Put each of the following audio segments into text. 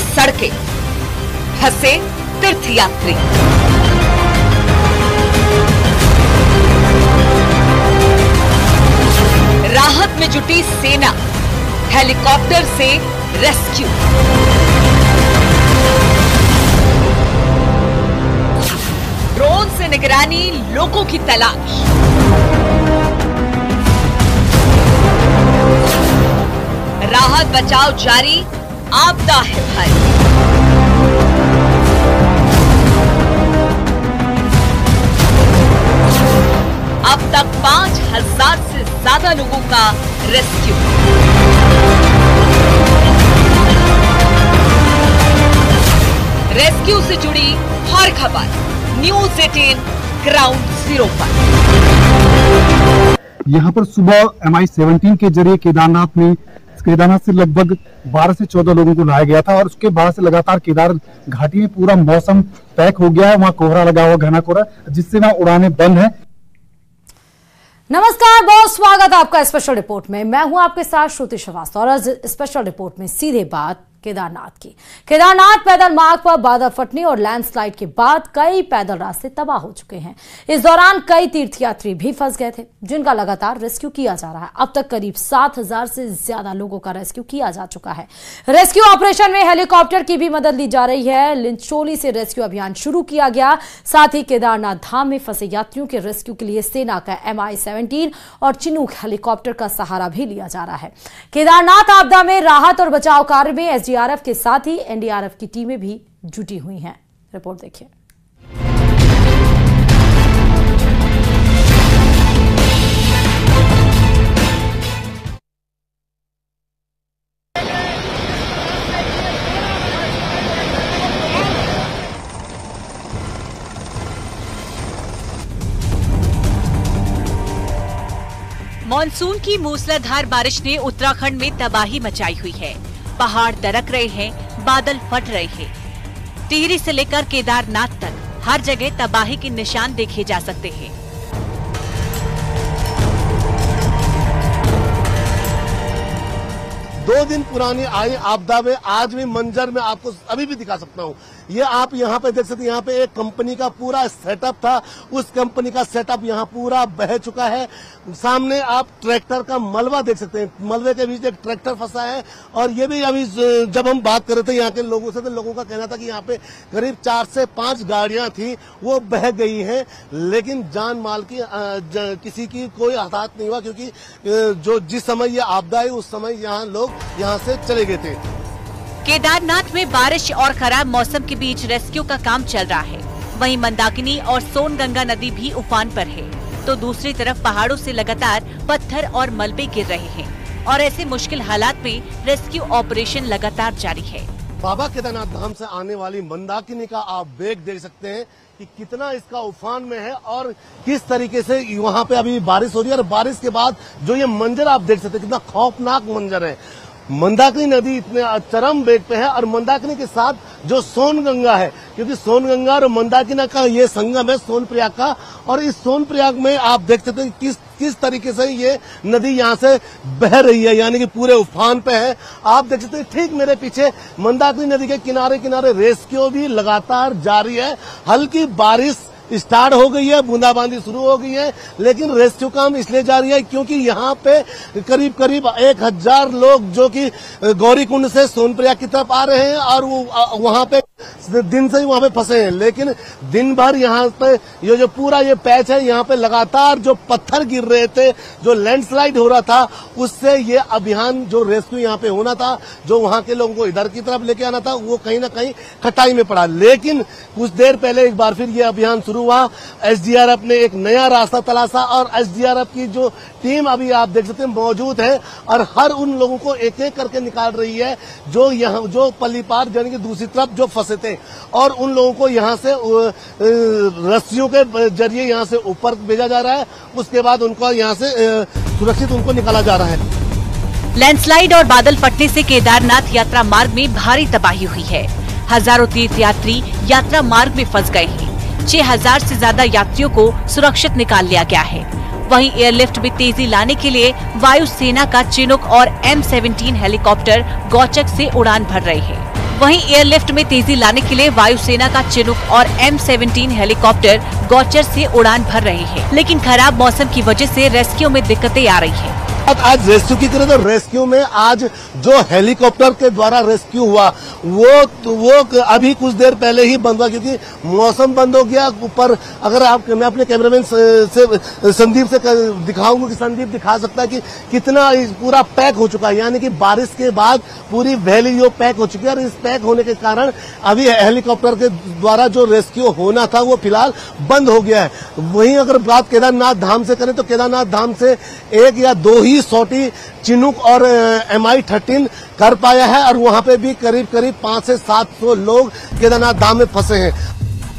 सड़कें, फंसे तीर्थयात्री। राहत में जुटी सेना, हेलीकॉप्टर से रेस्क्यू। ड्रोन से निगरानी, लोगों की तलाश। राहत बचाव जारी, आपदा है भारी। अब तक 5000 से ज्यादा लोगों का रेस्क्यू। रेस्क्यू से जुड़ी हर खबर न्यूज़ 18 ग्राउंड जीरो पर। यहाँ पर सुबह MI-17 के जरिए केदारनाथ से लगभग 12 से 14 लोगों को लाया गया था और उसके बाद से लगातार केदार घाटी में पूरा मौसम पैक हो गया है। वहाँ कोहरा लगा हुआ, घना कोहरा, जिससे वहाँ उड़ानें बंद है। नमस्कार, बहुत स्वागत है आपका स्पेशल रिपोर्ट में। मैं हूं आपके साथ श्रुति श्रीवास्तव और आज स्पेशल रिपोर्ट में सीधे बात केदारनाथ की। केदारनाथ पैदल मार्ग पर बादल फटने और लैंडस्लाइड के बाद कई पैदल रास्ते तबाह हो चुके हैं। इस दौरान कई तीर्थयात्री भी फंस गए थे, जिनका लगातार रेस्क्यू किया जा रहा है। अब तक करीब 7000 से ज्यादा लोगों का रेस्क्यू किया जा चुका है। रेस्क्यू ऑपरेशन में हेलीकॉप्टर की भी मदद ली जा रही है। लिंचोली से रेस्क्यू अभियान शुरू किया गया। साथ ही केदारनाथ धाम में फंसे यात्रियों के रेस्क्यू के लिए सेना का MI-17 और चिनूक हेलीकॉप्टर का सहारा भी लिया जा रहा है। केदारनाथ आपदा में राहत और बचाव कार्य में SDRF के साथ ही NDRF की टीमें भी जुटी हुई हैं। रिपोर्ट देखिए। मॉनसून की मूसलाधार बारिश ने उत्तराखंड में तबाही मचाई हुई है। पहाड़ दरक रहे हैं, बादल फट रहे हैं। टिहरी से लेकर केदारनाथ तक हर जगह तबाही के निशान देखे जा सकते हैं। दो दिन पुरानी आई आपदा में आज भी मंजर में आपको अभी भी दिखा सकता हूँ। ये आप यहाँ पे देख सकते हैं, यहाँ पे एक कंपनी का पूरा सेटअप था, उस कंपनी का सेटअप यहाँ पूरा बह चुका है। सामने आप ट्रैक्टर का मलबा देख सकते हैं, मलबे के बीच एक ट्रैक्टर फंसा है। और ये भी अभी जब हम बात कर रहे थे यहाँ के लोगों से, तो लोगों का कहना था कि यहाँ पे करीब 4 से 5 गाड़ियां थी, वो बह गई हैं, लेकिन जान माल की किसी की कोई हताहत नहीं हुआ, क्योंकि जो जिस समय ये आपदा आई उस समय यहाँ लोग यहाँ से चले गए थे। केदारनाथ में बारिश और खराब मौसम के बीच रेस्क्यू का काम चल रहा है। वहीं मंदाकिनी और सोनगंगा नदी भी उफान पर है, तो दूसरी तरफ पहाड़ों से लगातार पत्थर और मलबे गिर रहे हैं और ऐसे मुश्किल हालात में रेस्क्यू ऑपरेशन लगातार जारी है। बाबा केदारनाथ धाम से आने वाली मंदाकिनी का आप वेग देख सकते हैं कि कितना इसका उफान में है और किस तरीके से वहाँ पे अभी बारिश हो रही है। और बारिश के बाद जो ये मंजर आप देख सकते हैं, कितना खौफनाक मंजर है। मंदाकिनी नदी इतने चरम वेग पे है और मंदाकिनी के साथ जो सोनगंगा है, क्योंकि सोनगंगा और मंदाकिनी का ये संगम है सोनप्रयाग का, और इस सोनप्रयाग में आप देख सकते हैं किस तरीके से ये नदी यहाँ से बह रही है, यानी कि पूरे उफान पे है। आप देख सकते हैं ठीक मेरे पीछे मंदाकिनी नदी के किनारे किनारे रेस्क्यू भी लगातार जारी है। हल्की बारिश स्टार्ट हो गई है, बूंदाबांदी शुरू हो गई है, लेकिन रेस्क्यू काम इसलिए जारी है क्योंकि यहाँ पे करीब करीब 1000 लोग जो कि गौरीकुंड से सोनप्रयाग की तरफ आ रहे हैं और वो वहाँ पे दिन से ही वहाँ पे फंसे हैं। लेकिन दिन भर यहाँ पे ये जो पूरा ये पैच है, यहाँ पे लगातार जो पत्थर गिर रहे थे, जो लैंडस्लाइड हो रहा था, उससे ये अभियान जो रेस्क्यू यहाँ पे होना था, जो वहाँ के लोगों को इधर की तरफ लेके आना था, वो कहीं ना कहीं खटाई में पड़ा। लेकिन कुछ देर पहले एक बार फिर ये अभियान शुरू हुआ। SDRF ने एक नया रास्ता तलाशा और SDRF की जो टीम अभी आप देख सकते हैं मौजूद है और हर उन लोगों को एक एक करके निकाल रही है जो यहाँ जो पल्ली पार यानी कि दूसरी तरफ जो फंसे थे, और उन लोगों को यहाँ से रस्सियों के जरिए यहाँ से ऊपर भेजा जा रहा है। उसके बाद उनको यहाँ से सुरक्षित उनको निकाला जा रहा है। लैंडस्लाइड और बादल फटने से केदारनाथ यात्रा मार्ग में भारी तबाही हुई है। हजारों तीर्थयात्री यात्रा मार्ग में फंस गए हैं। 6000 से ज्यादा यात्रियों को सुरक्षित निकाल लिया गया है। वहीं एयरलिफ्ट में तेजी लाने के लिए वायुसेना का चिनूक और M-17 हेलीकॉप्टर गौचक से उड़ान भर रहे हैं। वहीं एयरलिफ्ट में तेजी लाने के लिए वायुसेना का चिनूक और M17 हेलीकॉप्टर गौचर से उड़ान भर रहे हैं, लेकिन खराब मौसम की वजह से रेस्क्यू में दिक्कतें आ रही हैं। आज रेस्क्यू की करें तो रेस्क्यू में आज जो हेलीकॉप्टर के द्वारा रेस्क्यू हुआ वो अभी कुछ देर पहले ही बंद हुआ, क्योंकि मौसम बंद हो गया। ऊपर अगर मैं अपने कैमरामैन से संदीप से दिखाऊंगा कि संदीप दिखा सकता है कि कितना पूरा पैक हो चुका है, यानी कि बारिश के बाद पूरी वैली जो पैक हो चुकी है। और इस पैक होने के कारण अभी हेलीकॉप्टर के द्वारा जो रेस्क्यू होना था वो फिलहाल बंद हो गया है। वहीं अगर बात केदारनाथ धाम से करें तो केदारनाथ धाम से 1 या 2 ही सॉटी चिनूक और MI13 कर पाया है, और वहां पे भी करीब 500 से 700 लोग केदारनाथ धाम में फंसे हैं।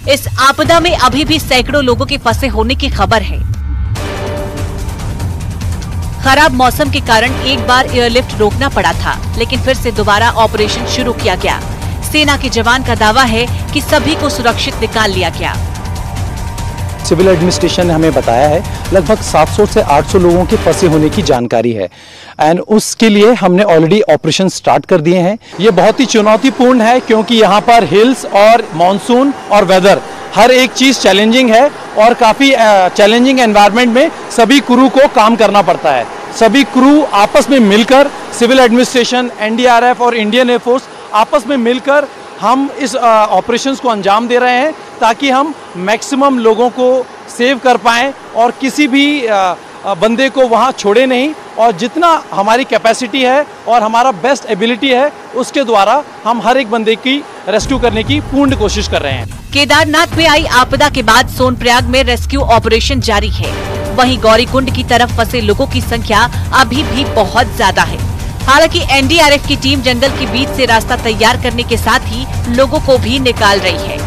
इस आपदा में अभी भी सैकड़ों लोगों के फंसे होने की खबर है। खराब मौसम के कारण एक बार एयरलिफ्ट रोकना पड़ा था, लेकिन फिर से दोबारा ऑपरेशन शुरू किया गया। सेना के जवान का दावा है कि सभी को सुरक्षित निकाल लिया गया। सिविल एडमिनिस्ट्रेशन ने हमें बताया है लगभग 700 से 800 लोगों के फंसे होने की जानकारी है, एंड उसके लिए हमने ऑलरेडी ऑपरेशन स्टार्ट कर दिए हैं। ये बहुत ही चुनौतीपूर्ण है, क्योंकि यहाँ पर हिल्स और मॉनसून और वेदर हर एक चीज़ चैलेंजिंग है, और काफ़ी चैलेंजिंग एनवायरनमेंट में सभी क्रू को काम करना पड़ता है। सभी क्रू आपस में मिलकर, सिविल एडमिनिस्ट्रेशन, NDRF और इंडियन एयरफोर्स आपस में मिलकर हम इस ऑपरेशंस को अंजाम दे रहे हैं, ताकि हम मैक्सिमम लोगों को सेव कर पाएं और किसी भी बंदे को वहां छोड़े नहीं। और जितना हमारी कैपेसिटी है और हमारा बेस्ट एबिलिटी है, उसके द्वारा हम हर एक बंदे की रेस्क्यू करने की पूर्ण कोशिश कर रहे हैं। केदारनाथ में आई आपदा के बाद सोनप्रयाग में रेस्क्यू ऑपरेशन जारी है। वहीं गौरीकुंड की तरफ फंसे लोगों की संख्या अभी भी बहुत ज्यादा है। हालांकि NDRF की टीम जंगल के बीच से रास्ता तैयार करने के साथ ही लोगों को भी निकाल रही है।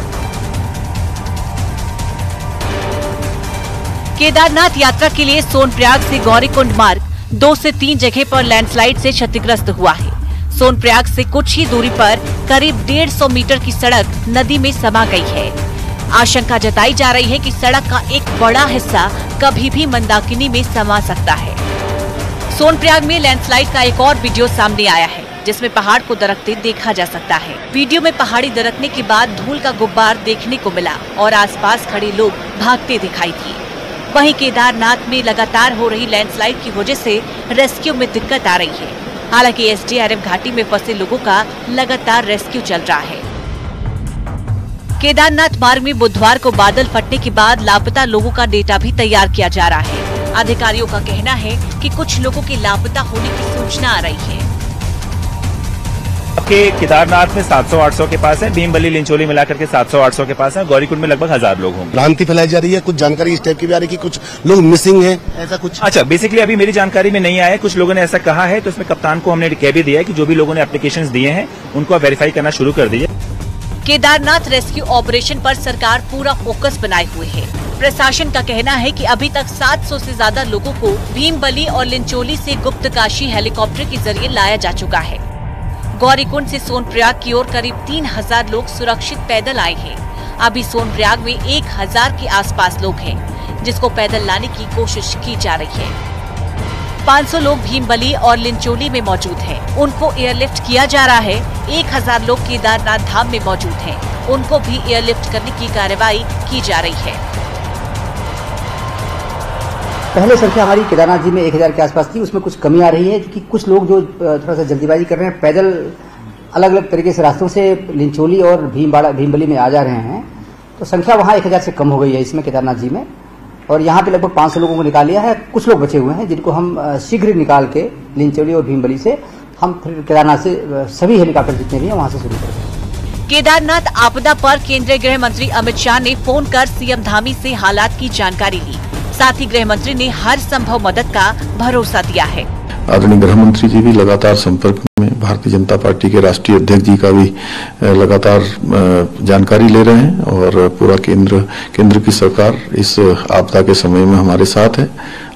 केदारनाथ यात्रा के लिए सोनप्रयाग से गौरीकुंड मार्ग 2 से 3 जगह पर लैंडस्लाइड से क्षतिग्रस्त हुआ है। सोनप्रयाग से कुछ ही दूरी पर करीब 150 मीटर की सड़क नदी में समा गई है। आशंका जताई जा रही है कि सड़क का एक बड़ा हिस्सा कभी भी मंदाकिनी में समा सकता है। सोनप्रयाग में लैंडस्लाइड का एक और वीडियो सामने आया है, जिसमें पहाड़ को दरकते देखा जा सकता है। वीडियो में पहाड़ी दरकने के बाद धूल का गुब्बार देखने को मिला और आसपास खड़े लोग भागते दिखाई दिए। वहीं केदारनाथ में लगातार हो रही लैंडस्लाइड की वजह से रेस्क्यू में दिक्कत आ रही है। हालांकि SDRF घाटी में फंसे लोगों का लगातार रेस्क्यू चल रहा है। केदारनाथ मार्ग में बुधवार को बादल फटने के बाद लापता लोगों का डेटा भी तैयार किया जा रहा है। अधिकारियों का कहना है कि कुछ लोगों के लापता होने की सूचना आ रही है। आपके केदारनाथ में 700-800 के पास है, भीमबली लिंचोली मिलाकर के 700-800 के पास है, गौरीकुंड में लगभग 1000 लोग होंगे। भ्रांति फैलाई जा रही है, कुछ जानकारी इस टाइप की भी आ रही है कि कुछ लोग मिसिंग हैं, ऐसा कुछ। अच्छा, बेसिकली अभी मेरी जानकारी में नहीं आया है, कुछ लोगों ने ऐसा कहा है, तो इसमें कप्तान को हमने कह भी दिया है कि जो भी लोगों ने एप्लीकेशंस दिए हैं उनको आप वेरीफाई करना शुरू कर दीजिए। केदारनाथ रेस्क्यू ऑपरेशन पर सरकार पूरा फोकस बनाए हुए है। प्रशासन का कहना है कि अभी तक 700 से ज्यादा लोगों को भीमबली और लिंचोली से गुप्तकाशी हेलीकॉप्टर के जरिए लाया जा चुका है। गौरीकुंड से सोनप्रयाग की ओर करीब 3000 लोग सुरक्षित पैदल आए हैं। अभी सोनप्रयाग में 1000 के आसपास लोग हैं, जिसको पैदल लाने की कोशिश की जा रही है। 500 लोग भीमबली और लिंचोली में मौजूद हैं, उनको एयरलिफ्ट किया जा रहा है। 1000 लोग केदारनाथ धाम में मौजूद हैं, उनको भी एयरलिफ्ट करने की कार्रवाई की जा रही है। पहले संख्या हमारी केदारनाथ जी में 1000 के आसपास थी, उसमें कुछ कमी आ रही है कि कुछ लोग जो थोड़ा सा जल्दीबाजी कर रहे हैं, पैदल अलग अलग तरीके से रास्तों से लिंचोली और भीमबली में आ जा रहे हैं, तो संख्या वहाँ 1000 से कम हो गई है इसमें केदारनाथ जी में। और यहाँ पे लगभग 500 लोगों को निकाल लिया है। कुछ लोग बचे हुए हैं जिनको हम शीघ्र निकाल के लिंचोली और भीमबली से हम फिर केदारनाथ से सभी हेलीकॉप्टर जितने भी हैं वहाँ से शुरू करेंगे। केदारनाथ आपदा पर केंद्रीय गृह मंत्री अमित शाह ने फोन कर CM धामी से हालात की जानकारी ली। साथ ही गृह मंत्री ने हर संभव मदद का भरोसा दिया है। आदरणीय गृह मंत्री जी भी लगातार संपर्क में, भारतीय जनता पार्टी के राष्ट्रीय अध्यक्ष जी का भी लगातार जानकारी ले रहे हैं, और पूरा केंद्र की सरकार इस आपदा के समय में हमारे साथ है।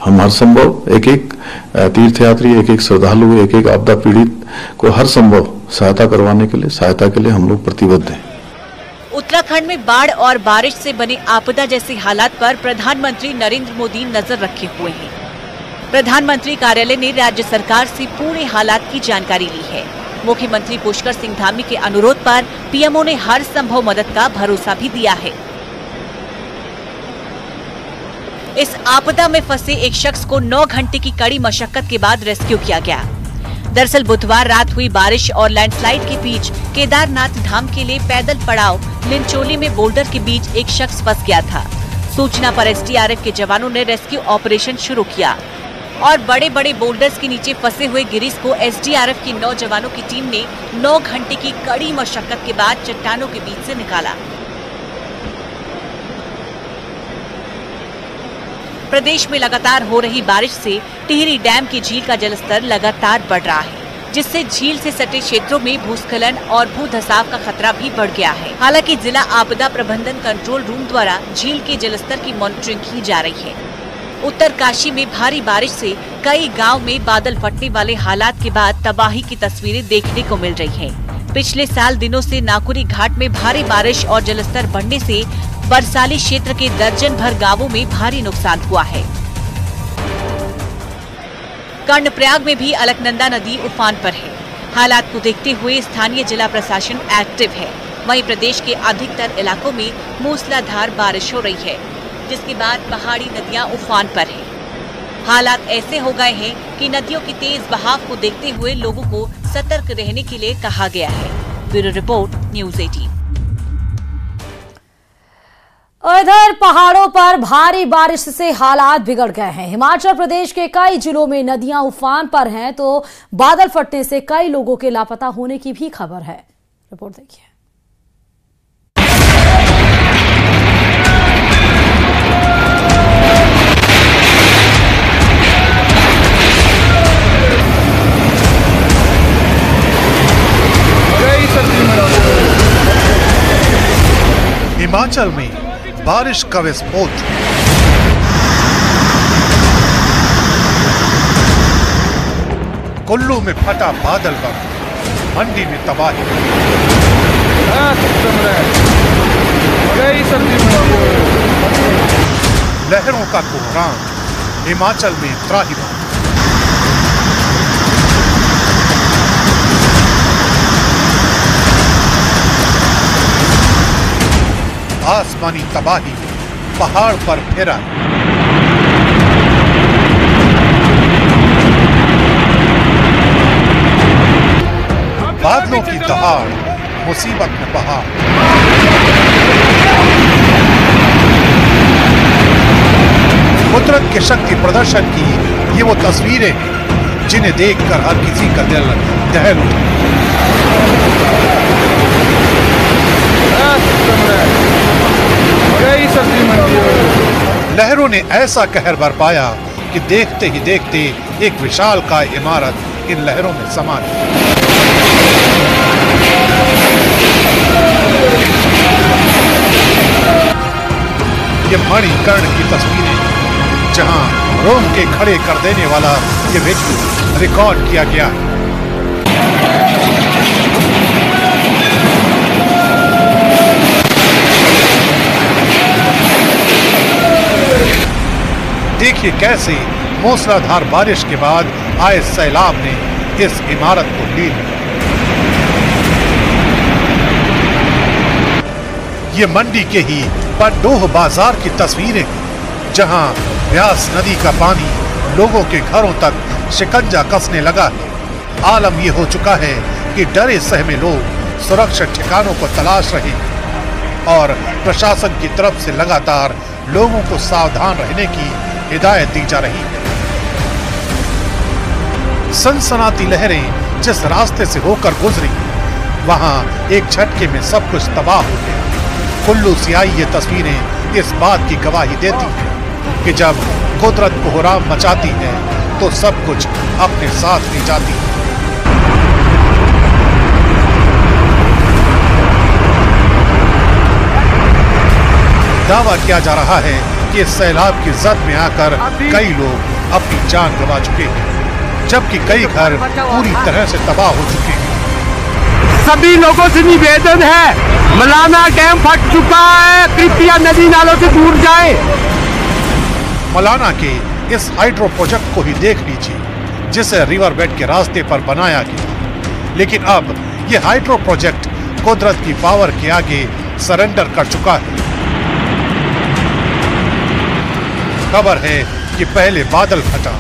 हम हर संभव एक तीर्थयात्री, एक श्रद्धालु, एक आपदा पीड़ित को हर संभव सहायता के लिए हम लोग प्रतिबद्ध हैं। उत्तराखंड में बाढ़ और बारिश से बने आपदा जैसे हालात पर प्रधानमंत्री नरेंद्र मोदी नजर रखे हुए हैं। प्रधानमंत्री कार्यालय ने राज्य सरकार से पूरे हालात की जानकारी ली है। मुख्यमंत्री पुष्कर सिंह धामी के अनुरोध पर पीएमओ ने हर संभव मदद का भरोसा भी दिया है। इस आपदा में फंसे एक शख्स को 9 घंटे की कड़ी मशक्कत के बाद रेस्क्यू किया गया। दरअसल बुधवार रात हुई बारिश और लैंडस्लाइड के बीच केदारनाथ धाम के लिए पैदल पड़ाव लिंचोली में बोल्डर के बीच एक शख्स फंस गया था। सूचना पर एसडीआरएफ के जवानों ने रेस्क्यू ऑपरेशन शुरू किया और बड़े बड़े बोल्डर्स के नीचे फंसे हुए गिरीश को एसडीआरएफ की 9 जवानों की टीम ने 9 घंटे की कड़ी मशक्कत के बाद चट्टानों के बीच से निकाला। प्रदेश में लगातार हो रही बारिश से टिहरी डैम की झील का जलस्तर लगातार बढ़ रहा है, जिससे झील से सटे क्षेत्रों में भूस्खलन और भूधसाव का खतरा भी बढ़ गया है। हालांकि जिला आपदा प्रबंधन कंट्रोल रूम द्वारा झील के जलस्तर की मॉनिटरिंग की जा रही है। उत्तरकाशी में भारी बारिश से कई गांव में बादल फटने वाले हालात के बाद तबाही की तस्वीरें देखने को मिल रही हैं। पिछले साल दिनों से नाकुरी घाट में भारी बारिश और जलस्तर बढ़ने से बरसाली क्षेत्र के दर्जन भर गांवों में भारी नुकसान हुआ है। कर्णप्रयाग में भी अलकनंदा नदी उफान पर है। हालात को देखते हुए स्थानीय जिला प्रशासन एक्टिव है। वहीं प्रदेश के अधिकतर इलाकों में मूसलाधार बारिश हो रही है, जिसके बाद पहाड़ी नदियां उफान पर हैं। हालात ऐसे हो गए हैं कि नदियों की तेज बहाव को देखते हुए लोगों को सतर्क रहने के लिए कहा गया है। Bureau report, news 18। इधर पहाड़ों पर भारी बारिश से हालात बिगड़ गए हैं। हिमाचल प्रदेश के कई जिलों में नदियां उफान पर हैं, तो बादल फटने से कई लोगों के लापता होने की भी खबर है। रिपोर्ट देखिए। हिमाचल में बारिश का विस्फोट। कुल्लू में फटा बादल बम, मंडी में तबाही। लहरों का कोहराम, हिमाचल में त्राहिमाम। आसमानी तबाही पहाड़ पर फिरा। बादलों की दहाड़, मुसीबत में पहाड़। कुदरत के शक्ति प्रदर्शन की ये वो तस्वीरें हैं जिन्हें देखकर हर किसी का दिल दहल उठा। लहरों ने ऐसा कहर बरपाया कि देखते ही देखते एक विशालकाय इमारत इन लहरों में समा गई। ये मणिकर्ण की तस्वीरें, जहां रोंगटे खड़े कर देने वाला ये वीडियो रिकॉर्ड किया गया है। देखिए कैसे मूसलाधार बारिश के बाद आए सैलाब ने इस इमारत को लीन लिया। ये मंडी के ही पंडोह बाजार की तस्वीरें, जहां व्यास नदी का पानी लोगों के घरों तक शिकंजा कसने लगा है। आलम ये हो चुका है कि डरे सहमे लोग सुरक्षित ठिकानों को तलाश रहे हैं और प्रशासन की तरफ से लगातार लोगों को सावधान रहने की हिदायत दी जा रही है। सनसनाती लहरें जिस रास्ते से होकर गुजरी, वहां एक झटके में सब कुछ तबाह हो गया। कुल्लू से आई ये तस्वीरें इस बात की गवाही देती हैं कि जब कुदरत कोहराम मचाती है तो सब कुछ अपने साथ ले जाती है। दावा किया जा रहा है कि इस सैलाब की जद में आकर कई लोग अपनी जान गंवा चुके हैं, जबकि कई घर पूरी तरह से तबाह हो चुके हैं। सभी लोगों से निवेदन है, मलाना डैम फट चुका है, कृपया नदी नालों से दूर जाएं। मलाना के इस हाइड्रो प्रोजेक्ट को ही देख लीजिए, जिसे रिवर बेड के रास्ते पर बनाया गया। लेकिन अब ये हाइड्रो प्रोजेक्ट कुदरत की पावर के आगे सरेंडर कर चुका है। खबर है कि पहले बादल फटा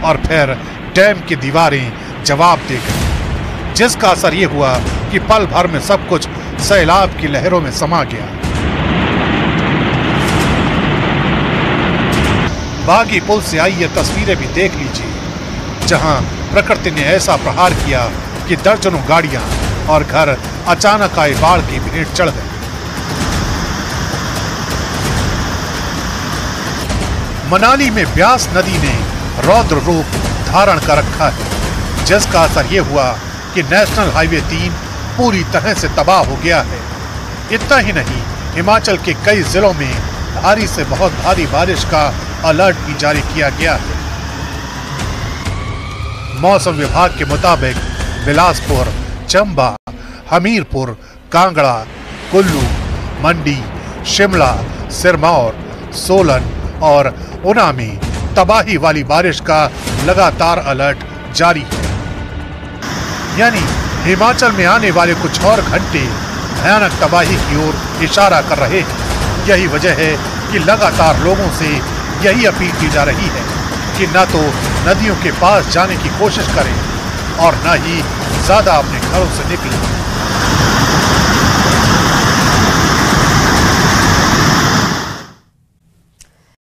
और फिर डैम की दीवारें जवाब दे गई, जिसका असर ये हुआ कि पल भर में सब कुछ सैलाब की लहरों में समा गया। बागी पुल से आई ये तस्वीरें भी देख लीजिए, जहां प्रकृति ने ऐसा प्रहार किया कि दर्जनों गाड़ियां और घर अचानक आए बाढ़ की भेंट चढ़ गए। मनाली में ब्यास नदी ने रौद्र रूप धारण कर रखा है, जिसका असर ये हुआ कि नेशनल हाईवे 3 पूरी तरह से तबाह हो गया है। इतना ही नहीं, हिमाचल के कई जिलों में भारी से बहुत भारी बारिश का अलर्ट भी जारी किया गया है। मौसम विभाग के मुताबिक बिलासपुर, चंबा, हमीरपुर, कांगड़ा, कुल्लू, मंडी, शिमला, सिरमौर, सोलन और ऊना में तबाही वाली बारिश का लगातार अलर्ट जारी है। यानी हिमाचल में आने वाले कुछ और घंटे भयानक तबाही की ओर इशारा कर रहे हैं। यही वजह है कि लगातार लोगों से यही अपील की जा रही है कि न तो नदियों के पास जाने की कोशिश करें और न ही ज्यादा अपने घरों से निकलें।